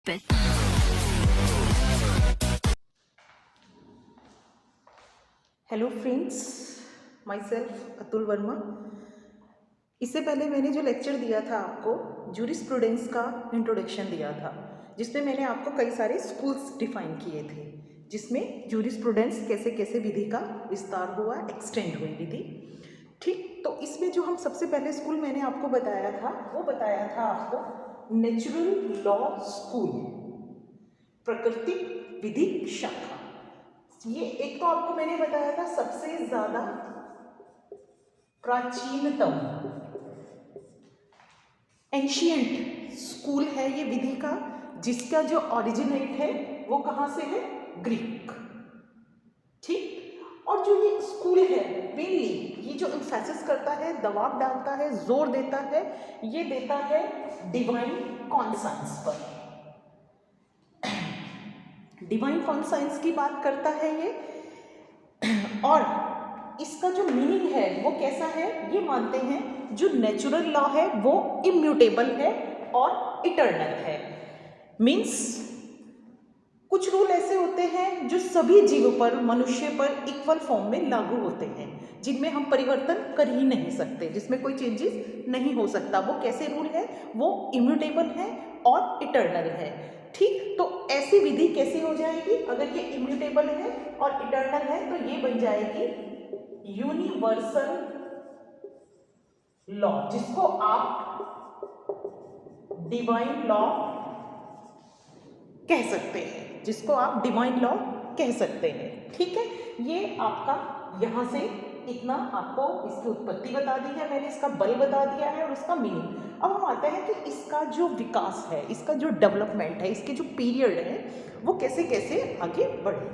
stupid. Hello friends, my self Atul Verma. इससे पहले मैंने जो लेक्चर दिया था आपको जूरिस्प्रूडेंस का इंट्रोडक्शन दिया था, जिसमें मैंने आपको कई सारे स्कूल्स डिफाइन किए थे, जिसमें जूरिस्प्रूडेंस कैसे कैसे विधि का विस्तार हुआ, एक्सटेंड हुई विधि। ठीक, तो इसमें जो हम सबसे पहले स्कूल मैंने आपको बताया था, वो बताया था आपको नेचुरल लॉ स्कूल, प्राकृतिक विधि शाखा। ये एक तो आपको मैंने बताया था सबसे ज्यादा प्राचीनतम एंशियंट स्कूल है ये विधि का, जिसका जो ओरिजिनेट है वो कहाँ से है? ग्रीक। ठीक, और जो ये स्कूल है मेनली ये जो एम्फेसिस करता है, दबाव डालता है, जोर देता है, ये देता है डिवाइन कॉन्साइंस पर। डिवाइन कॉन्साइंस की बात करता है ये, और इसका जो मीनिंग है वो कैसा है? ये मानते हैं जो नेचुरल लॉ है वो इम्यूटेबल है और इटर्नल है। मीन्स कुछ रूल ऐसे होते हैं जो सभी जीवों पर, मनुष्य पर इक्वल फॉर्म में लागू होते हैं, जिनमें हम परिवर्तन कर ही नहीं सकते, जिसमें कोई चेंजेस नहीं हो सकता। वो कैसे रूल है? वो इम्यूटेबल है और इटर्नल है। ठीक, तो ऐसी विधि कैसी हो जाएगी? अगर ये इम्यूटेबल है और इटर्नल है तो ये बन जाएगी यूनिवर्सल लॉ, जिसको आप डिवाइन लॉ कह सकते हैं, जिसको आप डिवाइन लॉ कह सकते हैं। ठीक है, ये आपका यहां से इतना आपको इसकी उत्पत्ति बता दी है मैंने, इसका बल बता दिया है और इसका मीनिंग। अब हम आते हैं कि इसका जो विकास है, इसका जो डेवलपमेंट है, इसके जो पीरियड है वो कैसे कैसे आगे बढ़े।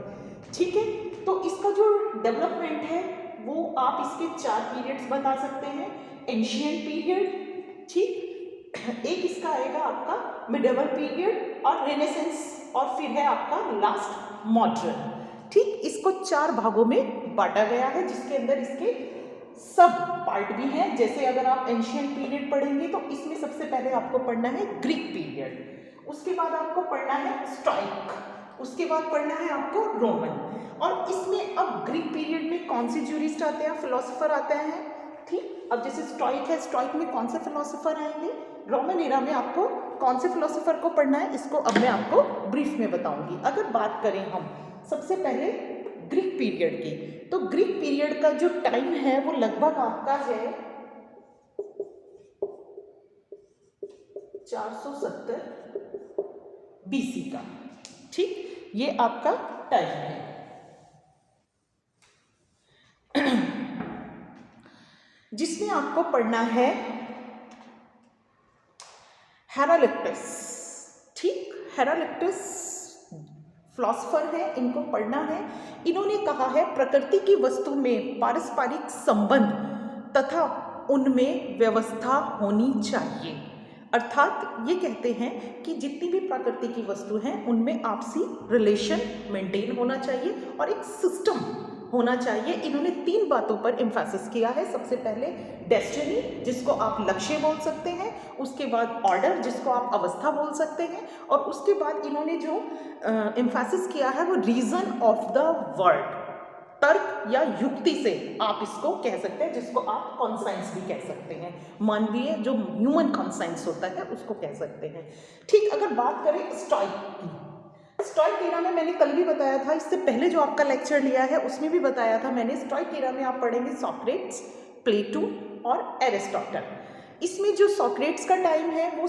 ठीक है, तो इसका जो डेवलपमेंट है वो आप इसके 4 पीरियड्स बता सकते हैं। एंशिएंट पीरियड, ठीक, एक इसका आएगा आपका मिडिवल पीरियड और रेनेसेंस, और फिर है आपका लास्ट मॉडर्न। ठीक, इसको 4 भागों में बांटा गया है, जिसके अंदर इसके सब पार्ट भी हैं। जैसे अगर आप एंशिएंट पीरियड पढ़ेंगे तो इसमें सबसे पहले आपको पढ़ना है ग्रीक पीरियड, उसके बाद आपको पढ़ना है स्टोइक, उसके बाद पढ़ना है आपको रोमन। और इसमें अब ग्रीक पीरियड में कौन सी ज्यूरिस्ट आते हैं? फिलोसोफर आते हैं। ठीक, अब जैसे स्टोइक है, स्टोइक में कौन से फिलोसोफर आएंगे? रोमन एरा में आपको कौन से फिलोसोफर को पढ़ना है, इसको अब मैं आपको ब्रीफ में बताऊंगी। अगर बात करें हम सबसे पहले ग्रीक पीरियड की, तो ग्रीक पीरियड का जो टाइम है वो लगभग आपका है 470 बीसी का। ठीक, ये आपका टाइम है। जिसमें आपको पढ़ना है हेरालिक्टस। ठीक, हेरालिक्टस फिलोसोफर है, इनको पढ़ना है। इन्होंने कहा है प्रकृति की वस्तु में पारस्परिक संबंध तथा उनमें व्यवस्था होनी चाहिए। अर्थात ये कहते हैं कि जितनी भी प्रकृति की वस्तु हैं उनमें आपसी रिलेशन मेंटेन होना चाहिए और एक सिस्टम होना चाहिए। इन्होंने 3 बातों पर एम्फेसिस किया है। सबसे पहले डेस्टिनी, जिसको आप लक्ष्य बोल सकते हैं, उसके बाद ऑर्डर, जिसको आप अवस्था बोल सकते हैं, और उसके बाद इन्होंने जो एम्फेसिस किया है वो रीजन ऑफ द वर्ल्ड, तर्क या युक्ति से आप इसको कह सकते हैं, जिसको आप कॉन्साइंस भी कह सकते हैं। मानवीय जो ह्यूमन कॉन्साइंस होता है उसको कह सकते हैं। ठीक, अगर बात करें स्टोइक की, स्टोइक एरा में मैंने कल भी बताया था, इससे पहले जो आपका लेक्चर लिया है उसमें भी बताया था मैंने। स्टोइक एरा में आप पढ़ेंगे सोक्रेट्स, प्लेटो और एरिस्टोटल। इसमें जो सोक्रेट्स का टाइम है वो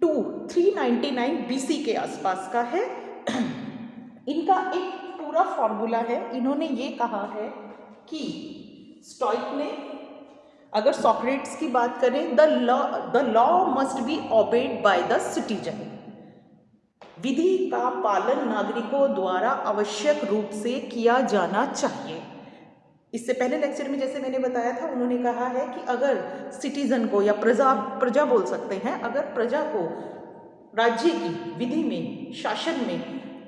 399 बीसी के आसपास का है। इनका एक पूरा फॉर्मूला है। इन्होंने ये कहा है कि स्टोइक ने, अगर सोक्रेट्स की बात करें, the law must be obeyed by the citizen, विधि का पालन नागरिकों द्वारा आवश्यक रूप से किया जाना चाहिए। इससे पहले लेक्चर में जैसे मैंने बताया था, उन्होंने कहा है कि अगर सिटीजन को या प्रजा बोल सकते हैं, अगर प्रजा को राज्य की विधि में, शासन में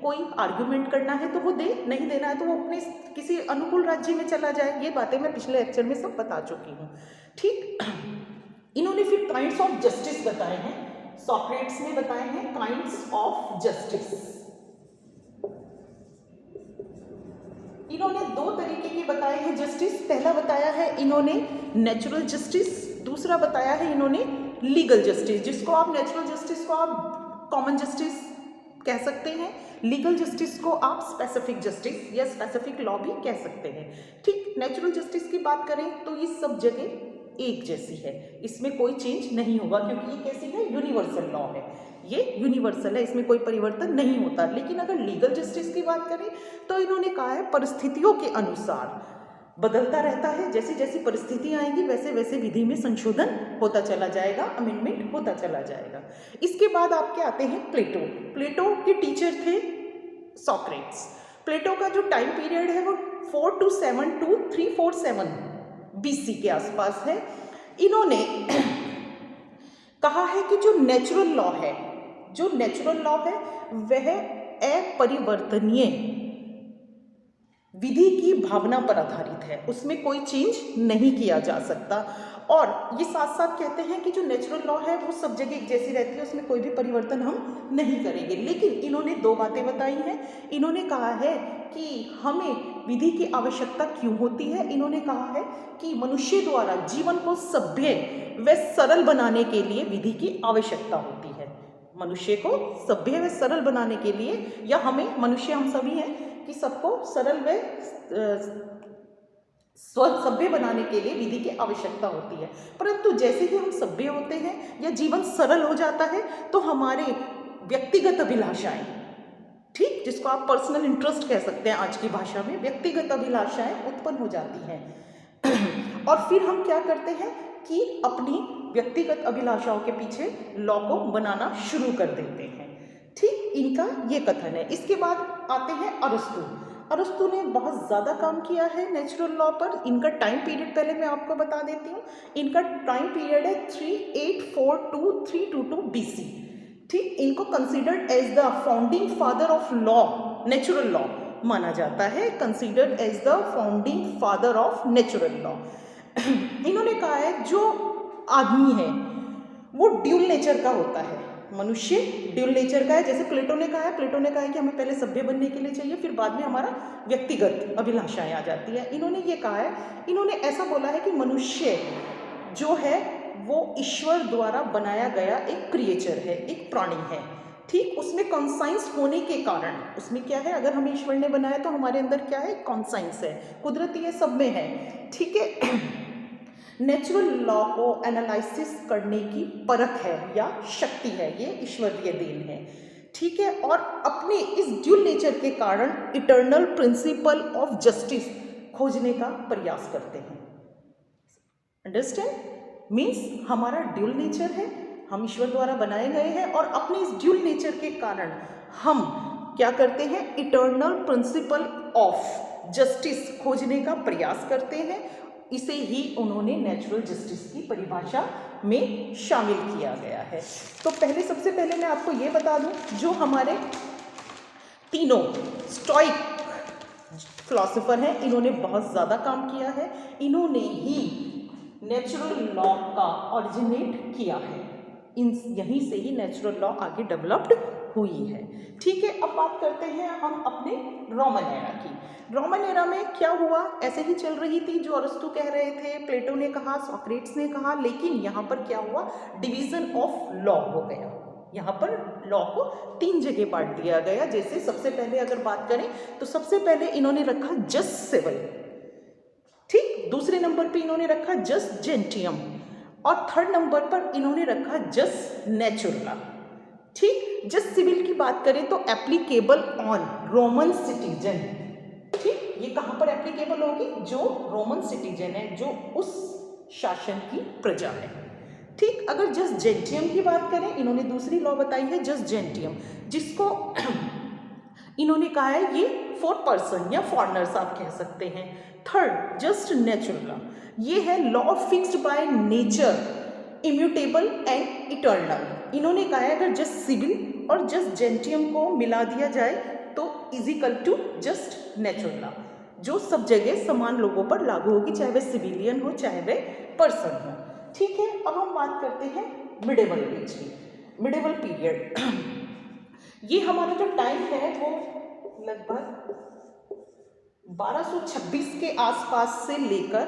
कोई आर्ग्यूमेंट करना है तो वो दे, नहीं देना है तो वो अपने किसी अनुकूल राज्य में चला जाए। ये बातें मैं पिछले लेक्चर में सब बता चुकी हूँ। ठीक, इन्होंने फिर काइंड्स ऑफ जस्टिस बताए हैं। सॉक्रेट्स ने बताए हैं काइंड्स ऑफ जस्टिस। इन्होंने दो तरीके के बताए हैं जस्टिस। पहला बताया है इन्होंने नेचुरल जस्टिस, दूसरा बताया है इन्होंने लीगल जस्टिस, जिसको आप नेचुरल जस्टिस को आप कॉमन जस्टिस कह सकते हैं, लीगल जस्टिस को आप स्पेसिफिक जस्टिस या स्पेसिफिक लॉ भी कह सकते हैं। ठीक, नेचुरल जस्टिस की बात करें तो ये सब जगह एक जैसी है, इसमें कोई चेंज नहीं होगा क्योंकि ये कैसी है, यूनिवर्सल लॉ है, ये यूनिवर्सल है, इसमें कोई परिवर्तन नहीं होता। लेकिन अगर लीगल जस्टिस की बात करें तो इन्होंने कहा है परिस्थितियों के अनुसार बदलता रहता है, जैसी जैसी परिस्थितियां आएंगी वैसे वैसे विधि में संशोधन होता चला जाएगा, अमेंडमेंट होता चला जाएगा। इसके बाद आपके आते हैं प्लेटो। प्लेटो के टीचर थे सॉक्रेट्स। प्लेटो का जो टाइम पीरियड है वो 427 to 347 BC के आसपास है। इन्होंने कहा है कि जो नेचुरल लॉ है, जो नेचुरल लॉ है वह अपरिवर्तनीय विधि की भावना पर आधारित है, उसमें कोई चेंज नहीं किया जा सकता। और ये साथ साथ कहते हैं कि जो नेचुरल लॉ है वो सब जगह एक जैसी रहती है, उसमें कोई भी परिवर्तन हम नहीं करेंगे। लेकिन इन्होंने दो बातें बताई हैं। इन्होंने कहा है कि हमें विधि की आवश्यकता क्यों होती है। इन्होंने कहा है कि मनुष्य द्वारा जीवन को सभ्य व सरल बनाने के लिए विधि की आवश्यकता होती है। मनुष्य को सभ्य व सरल बनाने के लिए, या हमें, मनुष्य हम सभी हैं कि सबको सरल व सभ्य बनाने के लिए विधि की आवश्यकता होती है। परंतु जैसे ही हम सभ्य होते हैं या जीवन सरल हो जाता है तो हमारे व्यक्तिगत अभिलाषाएं, ठीक, जिसको आप पर्सनल इंटरेस्ट कह सकते हैं आज की भाषा में, व्यक्तिगत अभिलाषाएं उत्पन्न हो जाती हैं। और फिर हम क्या करते हैं कि अपनी व्यक्तिगत अभिलाषाओं के पीछे लॉ को बनाना शुरू कर देते हैं। ठीक, इनका ये कथन है। इसके बाद आते हैं अरस्तु। अरस्तु ने बहुत ज़्यादा काम किया है नेचुरल लॉ पर। इनका टाइम पीरियड पहले मैं आपको बता देती हूँ। इनका टाइम पीरियड है 3842 to 322 BC। ठीक, इनको considered as the founding father of law, natural law माना जाता है, considered as the founding father of natural law. इन्होंने कहा है जो आदमी है वो ड्यूल नेचर का होता है, मनुष्य ड्यूल नेचर का है। जैसे प्लेटो ने कहा है, प्लेटो ने कहा है कि हमें पहले सभ्य बनने के लिए चाहिए, फिर बाद में हमारा व्यक्तिगत अभिलाषाएं आ जाती है। इन्होंने ये कहा है, इन्होंने ऐसा बोला है कि मनुष्य जो है वो ईश्वर द्वारा बनाया गया एक क्रिएचर है, एक प्राणी है। ठीक, उसमें कॉन्साइंस होने के कारण, उसमें क्या है, अगर हमें ईश्वर ने बनाया तो हमारे अंदर क्या है, कॉन्साइंस है, कुदरती है, सब में है। ठीक है, नेचुरल लॉ को एनालिसिस करने की परख है या शक्ति है, ये ईश्वरीय देन है। ठीक है, और अपने इस ड्यूल नेचर के कारण इटर्नल प्रिंसिपल ऑफ जस्टिस खोजने का प्रयास करते हैं। अंडरस्टैंड? मीन्स हमारा ड्यूल नेचर है, हम ईश्वर द्वारा बनाए गए हैं, और अपने इस ड्यूल नेचर के कारण हम क्या करते हैं, इटर्नल प्रिंसिपल ऑफ जस्टिस खोजने का प्रयास करते हैं। इसे ही उन्होंने नेचुरल जस्टिस की परिभाषा में शामिल किया गया है। तो पहले, सबसे पहले मैं आपको ये बता दूं, जो हमारे तीनों स्टोइक फिलोसोफर हैं, इन्होंने बहुत ज़्यादा काम किया है। इन्होंने ही नेचुरल लॉ का ऑरिजिनेट किया है, यहीं से ही नेचुरल लॉ आगे डेवलप्ड हुई है। ठीक है, अब बात करते हैं हम अपने रोमन एरा की। रोमन एरा में क्या हुआ, ऐसे ही चल रही थी जो अरस्तु कह रहे थे, प्लेटो ने कहा, सॉक्रेट्स ने कहा, लेकिन यहाँ पर क्या हुआ, डिवीजन ऑफ लॉ हो गया। यहाँ पर लॉ को तीन जगह बांट दिया गया। जैसे सबसे पहले अगर बात करें तो सबसे पहले इन्होंने रखा जस्ट सिविल, ठीक, दूसरे नंबर पे इन्होंने रखा जस्ट जेंटियम, और थर्ड नंबर पर इन्होंने रखा जस्ट नेचुरल। ठीक, जस्ट सिविल की बात करें तो एप्लीकेबल ऑन रोमन सिटीजन। ठीक, ये कहाँ पर एप्लीकेबल होगी, जो रोमन सिटीजन है, जो उस शासन की प्रजा है। ठीक, अगर जस्ट जेंटियम की बात करें, इन्होंने दूसरी लॉ बताई है जस्ट जेंटियम, जिसको इन्होंने कहा है ये फॉर पर्सन या फॉरनर्स आप कह सकते हैं। थर्ड जस्ट नेचुरल, ये है law fixed by nature, immutable and eternal. इन्होंने कहा है अगर जस्ट सिविल और जस्ट जेंटियम को मिला दिया जाए तो इजिकल टू जस्ट नेचुरल, जो सब जगह समान लोगों पर लागू होगी, चाहे वे सिविलियन हो चाहे वे पर्सन हो। ठीक है, अब हम बात करते हैं मिडेवल एज की। मिडिवल पीरियड ये हमारा जो टाइम है वो लगभग 1226 के आसपास से लेकर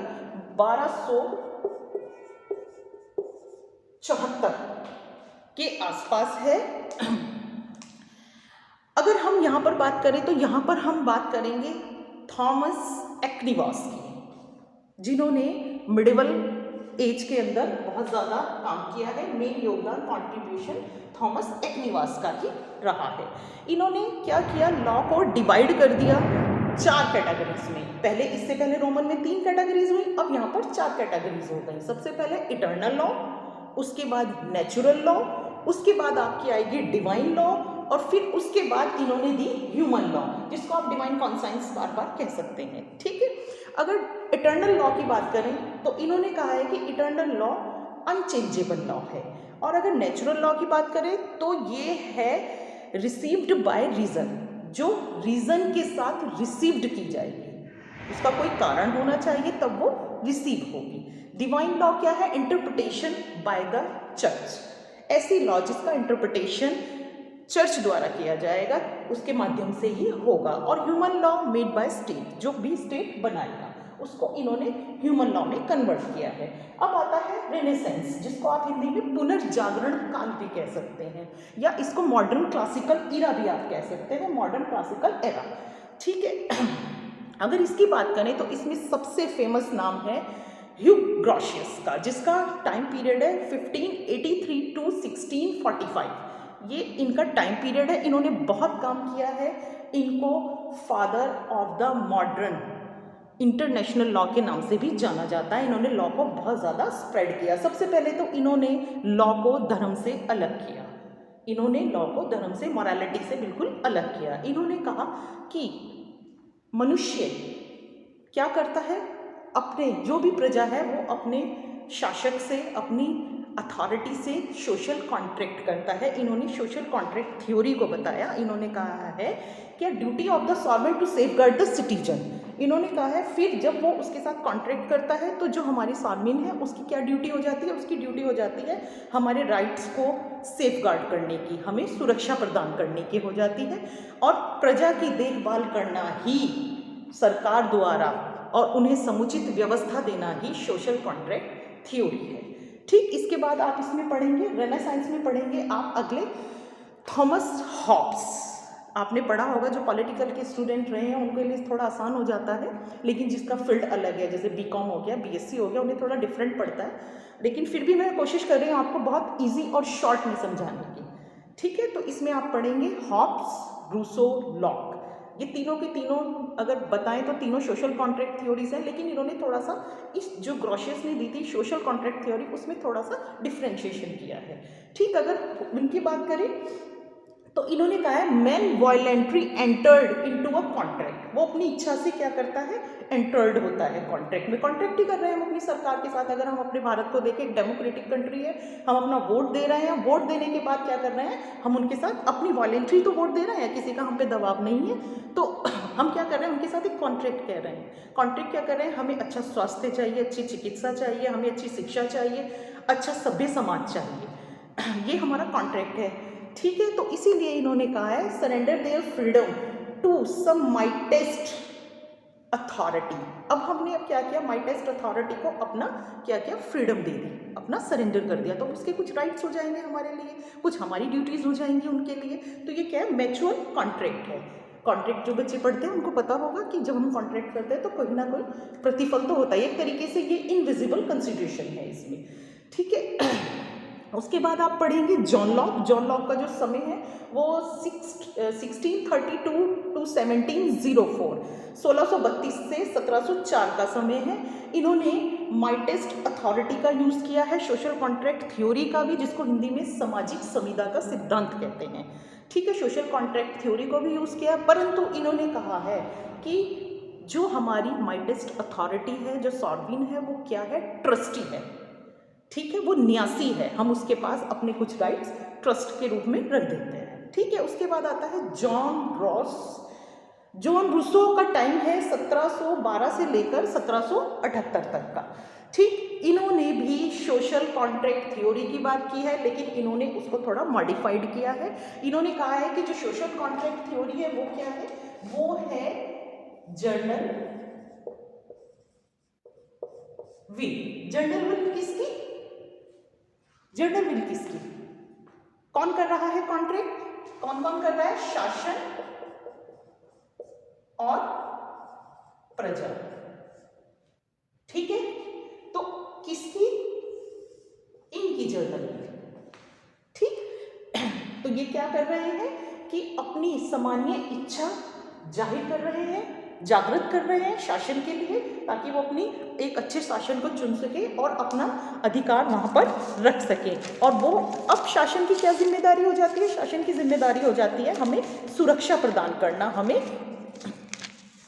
1274 के आसपास है। अगर हम यहाँ पर बात करें तो यहाँ पर हम बात करेंगे थॉमस एक्विनास की, जिन्होंने मिडिवल एज के अंदर बहुत ज़्यादा काम किया है। मेन योगदान कंट्रीब्यूशन थॉमस एक्विनास का ही रहा है। इन्होंने क्या किया, लॉ को डिवाइड कर दिया 4 कैटेगरीज में। पहले इससे पहले रोमन में 3 कैटेगरीज हुई, अब यहाँ पर 4 कैटेगरीज हो गई। सबसे पहले इटर्नल लॉ, उसके बाद नेचुरल लॉ, उसके बाद आपकी आएगी डिवाइन लॉ, और फिर उसके बाद इन्होंने दी ह्यूमन लॉ, जिसको आप डिवाइन कॉन्साइंस बार बार कह सकते हैं। ठीक है, अगर इटर्नल लॉ की बात करें तो इन्होंने कहा है कि इटर्नल लॉ अनचेंजेबल लॉ है। और अगर नेचुरल लॉ की बात करें तो ये है रिसीव्ड बाय रीजन, जो रीजन के साथ रिसीव्ड की जाएगी, उसका कोई कारण होना चाहिए तब वो रिसीव होगी। डिवाइन लॉ क्या है, इंटरप्रिटेशन बाय द चर्च, ऐसी लॉ जिसका इंटरप्रिटेशन चर्च द्वारा किया जाएगा, उसके माध्यम से ही होगा। और human law made by state, जो भी स्टेट बनाएगा उसको इन्होंने ह्यूमन लॉ में कन्वर्ट किया है। अब आता है रेनेसेंस, जिसको आप हिंदी में पुनर्जागरण काल भी कह सकते हैं, या इसको मॉडर्न क्लासिकल इरा भी आप कह सकते हैं, मॉडर्न क्लासिकल एरा। ठीक है, अगर इसकी बात करें तो इसमें सबसे फेमस नाम है ह्यूग ग्रोशियस का, जिसका टाइम पीरियड है 1583 टू 1645। ये इनका टाइम पीरियड है। इन्होंने बहुत काम किया है। इनको father of the modern international law के नाम से भी जाना जाता है। इन्होंने लॉ को बहुत ज़्यादा स्प्रेड किया। सबसे पहले तो इन्होंने लॉ को धर्म से अलग किया। इन्होंने लॉ को धर्म से, मॉरलिटी से बिल्कुल अलग किया। इन्होंने कहा कि मनुष्य क्या करता है, अपने जो भी प्रजा है वो अपने शासक से, अपनी अथॉरिटी से सोशल कॉन्ट्रैक्ट करता है। इन्होंने सोशल कॉन्ट्रैक्ट थ्योरी को बताया। इन्होंने कहा है कि duty of the sovereign to safeguard the citizen. इन्होंने कहा है फिर जब वो उसके साथ कॉन्ट्रैक्ट करता है तो जो हमारी सॉवरेन है उसकी क्या ड्यूटी हो जाती है, उसकी ड्यूटी हो जाती है हमारे राइट्स को सेफगार्ड करने की, हमें सुरक्षा प्रदान करने की हो जाती है, और प्रजा की देखभाल करना ही सरकार द्वारा और उन्हें समुचित व्यवस्था देना ही सोशल कॉन्ट्रैक्ट थ्योरी है। ठीक, इसके बाद आप इसमें पढ़ेंगे, रेनेसांस में पढ़ेंगे आप अगले थॉमस हॉब्स। आपने पढ़ा होगा, जो पॉलिटिकल के स्टूडेंट रहे हैं उनके लिए थोड़ा आसान हो जाता है, लेकिन जिसका फील्ड अलग है, जैसे बीकॉम हो गया, बीएससी हो गया, उन्हें थोड़ा डिफरेंट पड़ता है। लेकिन फिर भी मैं कोशिश कर रही हूँ आपको बहुत ईजी और शॉर्ट में समझाने की। ठीक है, तो इसमें आप पढ़ेंगे हॉब्स, रूसो, लॉक। ये तीनों के तीनों अगर बताएं तो तीनों सोशल कॉन्ट्रैक्ट थ्योरीज हैं, लेकिन इन्होंने थोड़ा सा इस जो ग्रोशियस ने दी थी सोशल कॉन्ट्रैक्ट थ्योरी, उसमें थोड़ा सा डिफ्रेंशिएशन किया है। ठीक, अगर उनकी बात करें तो इन्होंने कहा है man violently entered into a contract. वो अपनी इच्छा से क्या करता है, एंटर्ड होता है कॉन्ट्रैक्ट में। कॉन्ट्रैक्ट ही कर रहे हैं हम अपनी सरकार के साथ। अगर हम अपने भारत को देखें, एक डेमोक्रेटिक कंट्री है, हम अपना वोट दे रहे हैं, वोट देने के बाद क्या कर रहे हैं, हम उनके साथ अपनी वॉलेंट्री तो वोट दे रहे हैं, किसी का हम पे दबाव नहीं है, तो हम क्या कर रहे हैं, उनके साथ एक कॉन्ट्रैक्ट कह रहे हैं। कॉन्ट्रैक्ट क्या कर रहे हैं, हमें अच्छा स्वास्थ्य चाहिए, अच्छी चिकित्सा चाहिए, हमें अच्छी शिक्षा चाहिए, अच्छा सभ्य समाज चाहिए, ये हमारा कॉन्ट्रैक्ट है। ठीक है, तो इसीलिए इन्होंने कहा है surrender their freedom to some mightiest authority. अब हमने अब क्या किया, माइटेस्ट अथॉरिटी को अपना क्या किया, फ्रीडम दे दी, अपना सरेंडर कर दिया, तो उसके कुछ राइट्स हो जाएंगे हमारे लिए, कुछ हमारी ड्यूटीज हो जाएंगी उनके लिए। तो ये क्या है, म्यूचुअल कॉन्ट्रैक्ट है। कॉन्ट्रैक्ट जो बच्चे पढ़ते हैं उनको पता होगा कि जब हम कॉन्ट्रैक्ट करते हैं तो कोई ना कोई प्रतिफल तो होता है। एक तरीके से ये इनविजिबल कंसिडरेशन है इसमें। ठीक है, उसके बाद आप पढ़ेंगे जॉन लॉक। जॉन लॉक का जो समय है वो 1632 टू 1704, 1632 से 1704 का समय है। इन्होंने माइटेस्ट अथॉरिटी का यूज़ किया है, सोशल कॉन्ट्रैक्ट थ्योरी का भी, जिसको हिंदी में सामाजिक संविदा का सिद्धांत कहते हैं। ठीक है, सोशल कॉन्ट्रैक्ट थ्योरी को भी यूज़ किया, परंतु इन्होंने कहा है कि जो हमारी माइटेस्ट अथॉरिटी है, जो सॉवरेन है, वो क्या है, ट्रस्टी है। ठीक है, वो न्यासी है, हम उसके पास अपने कुछ राइट्स ट्रस्ट के रूप में रख देते हैं। ठीक है, उसके बाद आता है जॉन रॉस। जॉन रूसो का टाइम है 1712 से लेकर 1778 तक का। ठीक, इन्होंने भी सोशल कॉन्ट्रैक्ट थ्योरी की बात की है, लेकिन इन्होंने उसको थोड़ा मॉडिफाइड किया है। इन्होंने कहा है कि जो सोशल कॉन्ट्रैक्ट थ्योरी है वो क्या है, वो है जर्नल विल। जर्नल विल किसकी, जर्नल विल किसकी, कौन कर रहा है कॉन्ट्रैक्ट, कौन कौन कर रहा है, शासन और प्रजा, ठीक है। तो किसकी, इनकी जर्नल विल, ठीक। तो ये क्या कर रहे हैं कि अपनी सामान्य इच्छा जाहिर कर रहे हैं, जागृत कर रहे हैं शासन के लिए, ताकि वो अपनी एक अच्छे शासन को चुन सके और अपना अधिकार वहां पर रख सके। और वो अब शासन की क्या जिम्मेदारी हो जाती है, शासन की जिम्मेदारी हो जाती है हमें सुरक्षा प्रदान करना, हमें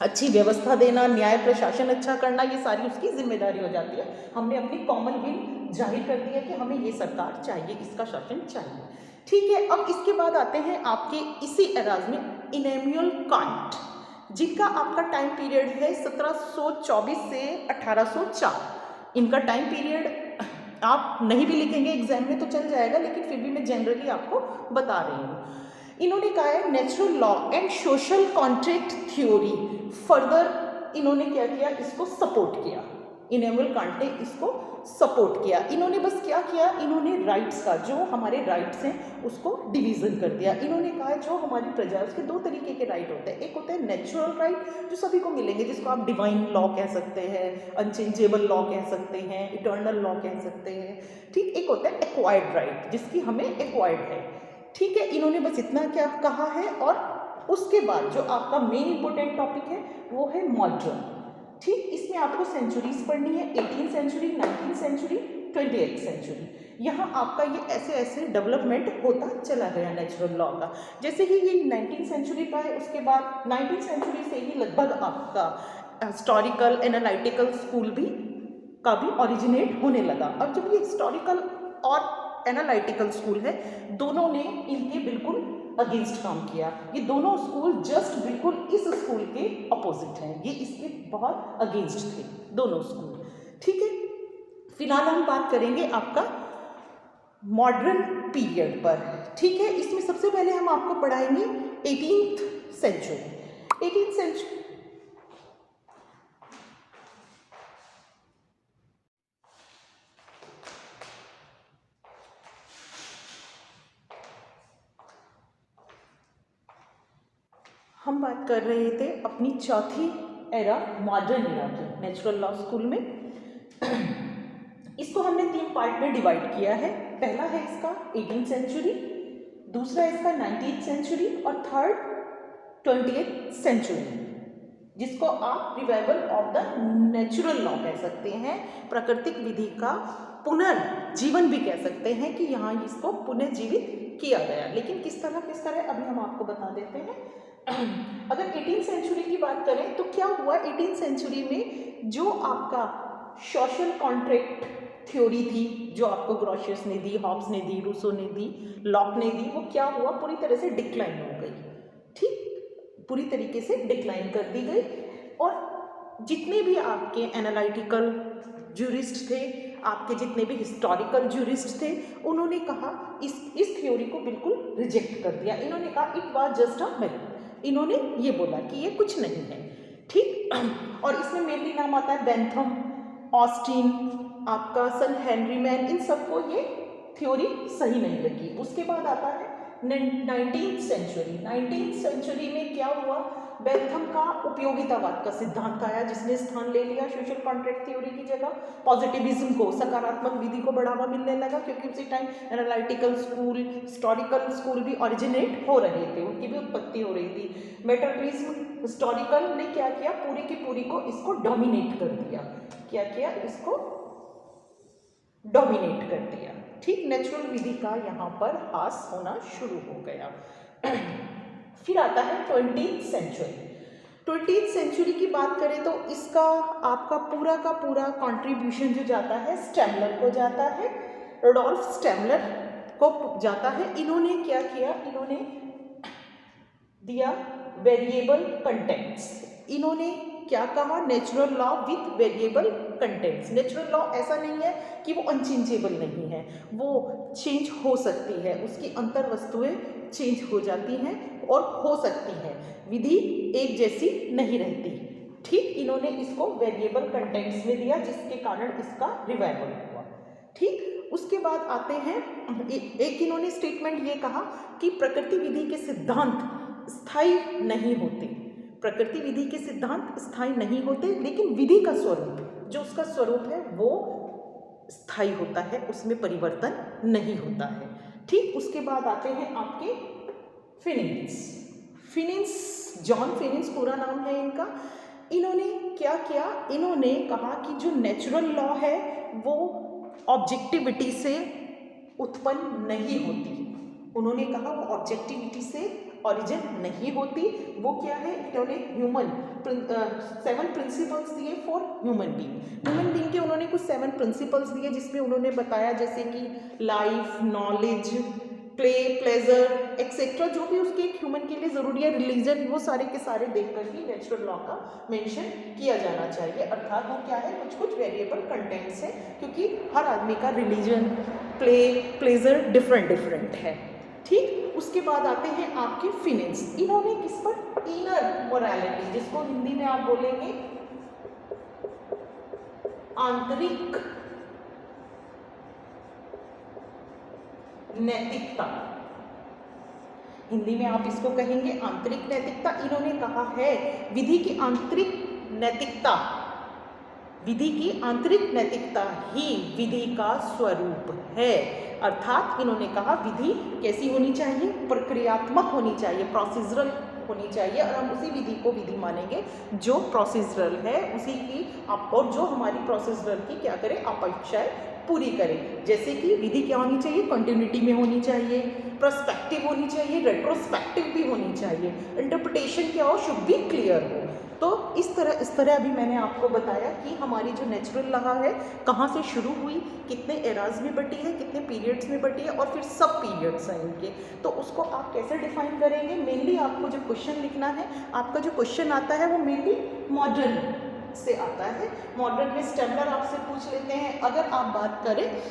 अच्छी व्यवस्था देना, न्याय प्रशासन अच्छा करना, ये सारी उसकी जिम्मेदारी हो जाती है। हमने अपनी कॉमन विल जाहिर कर दिया कि हमें ये सरकार चाहिए, इसका शासन चाहिए, ठीक है। अब इसके बाद आते हैं आपके इसी एराज में इमैनुअल कांट, जिनका आपका टाइम पीरियड है 1724 से 1804। इनका टाइम पीरियड आप नहीं भी लिखेंगे एग्जाम में तो चल जाएगा, लेकिन फिर भी मैं जनरली आपको बता रही हूँ। इन्होंने कहा है natural law and social contract theory, further इन्होंने क्या किया, इसको सपोर्ट किया। इमैनुअल कांट ने इसको सपोर्ट किया। इन्होंने बस क्या किया, इन्होंने राइट्स का, जो हमारे राइट्स हैं उसको डिवीजन कर दिया। इन्होंने कहा जो हमारी प्रजा, उसके दो तरीके के राइट होते हैं। एक होता है नेचुरल राइट जो सभी को मिलेंगे, जिसको आप डिवाइन लॉ कह सकते हैं, अनचेंजेबल लॉ कह सकते हैं, इटर्नल लॉ कह सकते हैं, ठीक। एक होता है एक्वायर्ड राइट, जिसकी हमें एक्वायर्ड है, ठीक है। इन्होंने बस इतना क्या कहा है। और उसके बाद जो आपका मेन इंपॉर्टेंट टॉपिक है वो है मॉडर्न, ठीक। इसमें आपको सेंचुरीज पढ़नी है, 18th century, 19th century, 20th century. यहाँ आपका ये ऐसे ऐसे डेवलपमेंट होता चला गया नेचुरल लॉ का। जैसे ही ये 19th सेंचुरी का है, उसके बाद 19th सेंचुरी से ही लगभग आपका हिस्टोरिकल एनालिटिकल स्कूल भी का भी ओरिजिनेट होने लगा। अब जब ये हिस्टोरिकल और एनालिटिकल स्कूल है, दोनों ने इनके बिल्कुल अगेंस्ट काम किया। ये दोनों स्कूल जस्ट बिल्कुल इस स्कूल के अपोजिट हैं, ये इसके बहुत अगेंस्ट थे दोनों स्कूल, ठीक है। फिलहाल हम बात करेंगे आपका मॉडर्न पीरियड पर, ठीक है। इसमें सबसे पहले हम आपको पढ़ाएंगे 18th सेंचुरी। 18th सेंचुरी हम बात कर रहे थे अपनी चौथी एरा मॉडर्न एरा की नेचुरल लॉ स्कूल में। इसको हमने 3 पार्ट में डिवाइड किया है। पहला है इसका 18th सेंचुरी, दूसरा इसका 19th सेंचुरी और थर्ड 20th सेंचुरी, जिसको आप revival of the natural law कह सकते हैं, प्राकृतिक विधि का पुनर्जीवन भी कह सकते हैं कि यहाँ इसको पुनर्जीवित किया गया। लेकिन किस तरह अभी हम आपको बता देते हैं। अगर 18th सेंचुरी की बात करें तो क्या हुआ, 18th सेंचुरी में जो आपका सोशल कॉन्ट्रैक्ट थ्योरी थी, जो आपको ग्रोशियस ने दी, हॉब्स ने दी, रूसो ने दी, लॉक ने दी, वो क्या हुआ, पूरी तरह से डिक्लाइन हो गई, ठीक, पूरी तरीके से डिक्लाइन कर दी गई। और जितने भी आपके एनालिटिकल ज्यूरिस्ट थे, आपके जितने भी हिस्टोरिकल ज्यूरिस्ट थे, उन्होंने कहा इस थ्योरी को बिल्कुल रिजेक्ट कर दिया। इन्होंने कहा it was just a myth, इन्होंने ये बोला कि ये कुछ नहीं है, ठीक। और इसमें मेनली नाम आता है बेंथम, ऑस्टिन, आपका सन हेनरी मैन, इन सबको ये थ्योरी सही नहीं लगी। उसके बाद आता है 19th सेंचुरी। 19th सेंचुरी में क्या हुआ, बेंथम का उपयोगितावाद का सिद्धांत आया, जिसने स्थान ले लिया सोशल कॉन्ट्रैक्ट थ्योरी की जगह। पॉजिटिविज्म को, सकारात्मक विधि को बढ़ावा मिलने लगा, क्योंकि उसी time analytical school, historical school भी ओरिजिनेट हो रहे थे, उनकी भी उत्पत्ति हो रही थी। मेटरप्रिज्म हिस्टोरिकल ने क्या किया, पूरी की पूरी को इसको डोमिनेट कर दिया। क्या किया, इसको डोमिनेट कर दिया, ठीक। नेचुरल विधि का यहाँ पर हास होना शुरू हो गया। फिर आता है 20th सेंचुरी। 20th सेंचुरी की बात करें तो इसका आपका पूरा का पूरा कंट्रीब्यूशन जो जाता है स्टैमलर को जाता है, रुडोल्फ स्टैमलर को जाता है। इन्होंने क्या किया, इन्होंने दिया वेरिएबल कंटेंट्स। इन्होंने क्या कहा, natural law with variable contents. Natural law ऐसा नहीं है कि वो अनचेंजेबल नहीं है, वो चेंज हो सकती है, उसकी अंतर वस्तुएं चेंज हो जाती हैं और हो सकती है, विधि एक जैसी नहीं रहती। ठीक, इन्होंने इसको वेरिएबल कंटेंट्स में दिया जिसके कारण इसका रिवाइवल हुआ। ठीक, उसके बाद आते हैं एक इन्होंने स्टेटमेंट ये कहा कि प्रकृति विधि के सिद्धांत स्थायी नहीं होते। प्रकृति विधि के सिद्धांत स्थायी नहीं होते, लेकिन विधि का स्वरूप, जो उसका स्वरूप है वो स्थायी होता है, उसमें परिवर्तन नहीं होता है। ठीक, उसके बाद आते हैं आपके फिनिंस। जॉन फिनिंस पूरा नाम है इनका। इन्होंने क्या किया, इन्होंने कहा कि जो नेचुरल लॉ है वो ऑब्जेक्टिविटी से उत्पन्न नहीं होती। उन्होंने कहा वो ऑब्जेक्टिविटी से ओरिजिन नहीं होती। वो क्या है, इन्होंने ह्यूमन 7 प्रिंसिपल्स दिए फॉर ह्यूमन बीइंग के उन्होंने कुछ 7 प्रिंसिपल्स दिए, जिसमें उन्होंने बताया जैसे कि life, knowledge, play, pleasure etcetera, जो भी उसके एक ह्यूमन के लिए ज़रूरी है, रिलीजन, वो सारे के सारे देख कर ही नेचुरल लॉ का मेंशन किया जाना चाहिए। अर्थात वो क्या है, कुछ वेरिएबल कंटेंट्स है, क्योंकि हर आदमी का रिलीजन, प्ले, प्लेजर डिफरेंट है। ठीक, उसके बाद आते हैं आपके फिनिंस। इन्होंने किस पर, इनर मोरालिटी, जिसको हिंदी में आप बोलेंगे आंतरिक नैतिकता, हिंदी में आप इसको कहेंगे आंतरिक नैतिकता। इन्होंने कहा है विधि की आंतरिक नैतिकता, विधि की आंतरिक नैतिकता ही विधि का स्वरूप है। अर्थात इन्होंने कहा विधि कैसी होनी चाहिए, प्रक्रियात्मक होनी चाहिए, प्रोसीजरल होनी चाहिए, और हम उसी विधि को विधि मानेंगे जो प्रोसीजरल है, उसी की और जो हमारी प्रोसीजरल की क्या करे, अपेक्षाएं पूरी करें। जैसे कि विधि क्या होनी चाहिए, कंटिन्यूटी में होनी चाहिए, पर्सपेक्टिव होनी चाहिए, रेट्रोस्पेक्टिव भी होनी चाहिए, इंटरप्रिटेशन क्या हो, शुड बी क्लियर हो। तो इस तरह अभी मैंने आपको बताया कि हमारी जो नेचुरल लॉ है कहाँ से शुरू हुई, कितने एराज में बटी है, कितने पीरियड्स में बटी है, और फिर सब पीरियड्स हैं इनके, तो उसको आप कैसे डिफाइन करेंगे। मेनली आपको जो क्वेश्चन लिखना है, आपका जो क्वेश्चन आता है वो मेनली मॉडर्न से आता है। मॉडर्न में स्टेमलर आपसे पूछ लेते हैं। अगर आप बात करें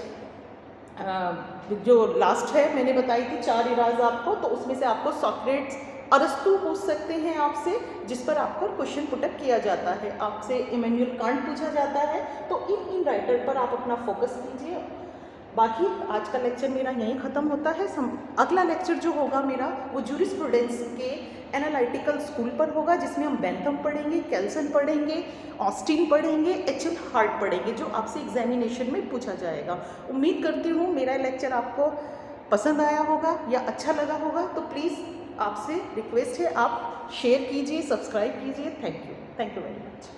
जो लास्ट है मैंने बताई थी 4 एराज आपको, तो उसमें से आपको सॉक्रेट्स, अरस्तु पूछ सकते हैं आपसे, जिस पर आपका क्वेश्चन पुटअप किया जाता है। आपसे इमैनुअल कांट पूछा जाता है। तो इन राइटर पर आप अपना फोकस कीजिए। बाकी आज का लेक्चर मेरा यहीं ख़त्म होता है। अगला लेक्चर जो होगा मेरा वो जूरिस्प्रूडेंस के एनालिटिकल स्कूल पर होगा, जिसमें हम बेंथम पढ़ेंगे, केल्सन पढ़ेंगे, ऑस्टिन पढ़ेंगे, एच.एल. हार्ट पढ़ेंगे, जो आपसे एग्जामिनेशन में पूछा जाएगा। उम्मीद करती हूँ मेरा लेक्चर आपको पसंद आया होगा या अच्छा लगा होगा। तो प्लीज़ आपसे रिक्वेस्ट है, आप शेयर कीजिए, सब्सक्राइब कीजिए। Thank you very much.